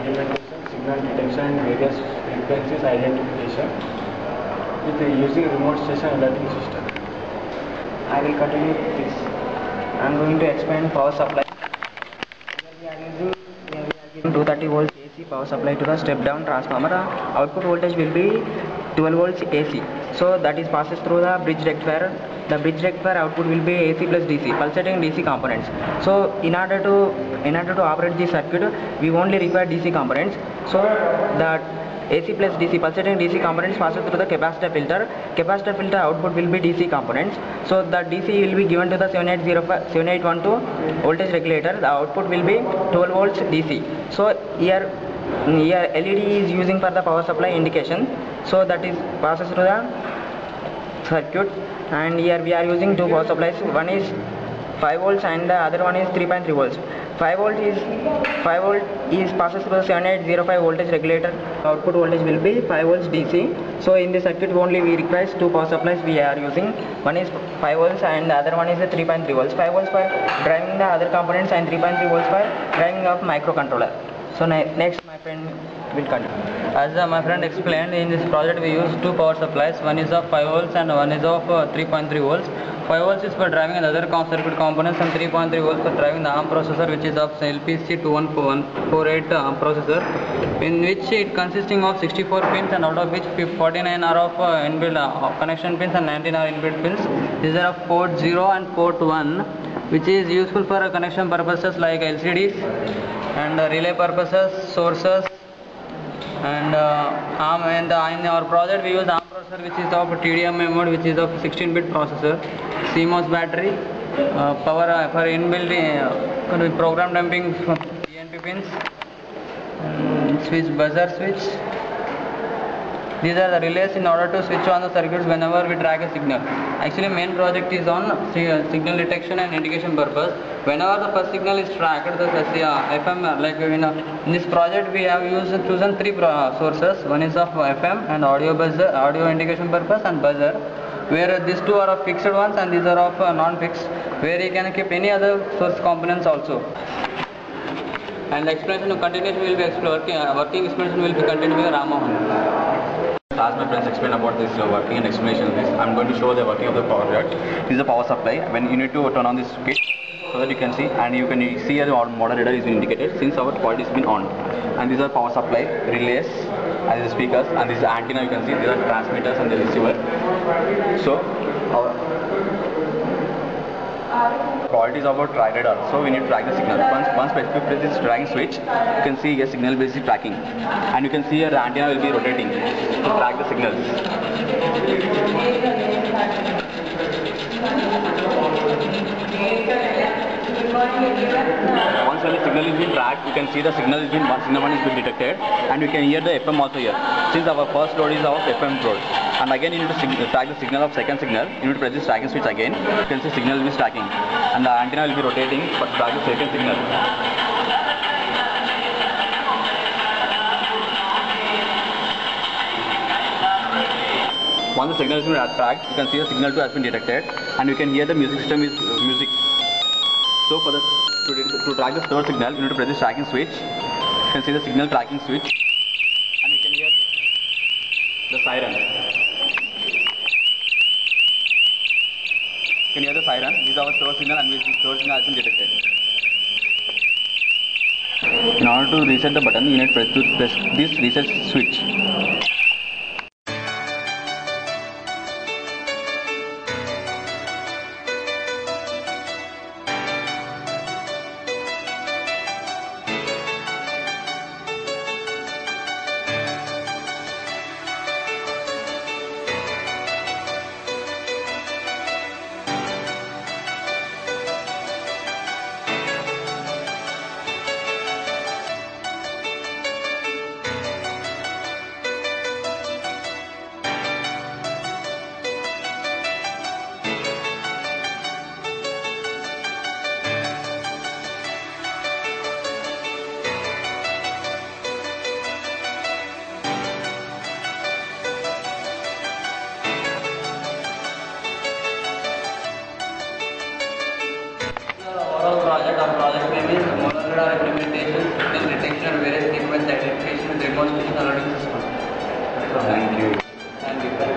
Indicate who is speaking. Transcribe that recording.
Speaker 1: implementation, signal detection and various frequencies identification with using remote station alerting system.
Speaker 2: I will continue with this. I am going to explain power supply. We are giving 230 volts AC power supply to the step down transformer. Output voltage will be 12 volts AC. So that is passes through the bridge rectifier. The bridge rectifier output will be AC plus DC, pulsating DC components. So in order to operate this circuit, we only require DC components. So that AC plus DC, pulsating DC components passes through the capacitor filter. Capacitor filter output will be DC components. So the DC will be given to the 7812 voltage regulator. The output will be 12 volts DC. So here LED is using for the power supply indication. So that is passes through the circuit. And here we are using two power supplies. One is 5 volts and the other one is 3.3 volts. 5 volt is passes through the 7805 voltage regulator. Output voltage will be 5 volts DC. So in the circuit only we require two power supplies we are using. One is 5 volts and the other one is 3.3 volts. 5 volts for driving the other components and 3.3 volts for driving of microcontroller. So next my friend will continue.
Speaker 3: As my friend explained, in this project we use two power supplies. One is of 5 volts and one is of 3.3 volts. 5 volts is for driving the other circuit components and 3.3 volts for driving the ARM processor, which is of LPC21148 ARM processor, in which it consisting of 64 pins, and out of which 49 are of inbuilt connection pins and 19 are inbuilt pins. These are of port 0 and port 1, which is useful for connection purposes like LCDs and relay purposes, sources, and in our project we use ARM processor, which is of TDMI mode, which is of 16-bit processor, CMOS battery, power for inbuilt program dumping PNP pins, switch, buzzer switch. These are the relays in order to switch on the circuits whenever we track a signal. Actually main project is on signal detection and indication purpose. Whenever the first signal is tracked, the FM, like in this project we have chosen three sources. One is of FM and audio buzzer, audio indication purpose, and buzzer, where these two are of fixed ones and these are of non-fixed, where you can keep any other source components also. And the explanation continuation will be working explanation will be continued by Ramamohan.
Speaker 4: As my friends explain about this working and explanation of this, I'm going to show the working of the project. This is the power supply. When you need to turn on this switch so that you can see, and you can see the model radar is been indicated since our point has been on. And these are power supply, relays, and these are speakers, and this is antenna. You can see these are transmitters and the receiver. So our quality is about track radar. So we need to track the signal. Once we press this tracking switch, you can see a signal based tracking, and you can see here the antenna will be rotating to track the signals. Once when the signal is being tracked, you can see the signal one is being detected, and you can hear the FM also here. Since our first load is of FM load, and again you need to track the signal of second signal. You need to press this tracking switch again. You can see signal will be tracking, and the antenna will be rotating for to track the second signal. Once the signal is been tracked, you can see the signal 2 has been detected, and you can hear the music system is music. So for to track the third signal, you need to press this tracking switch. You can see the signal tracking switch, and you can hear the siren. You can hear the siren. This is our third signal, and this third signal has been detected. In order to reset the button, you need to press this reset switch.
Speaker 3: Our project name is here are implementations, signal detection and various sequence identification with remote switching alerting system.
Speaker 4: Thank you.
Speaker 3: Thank you.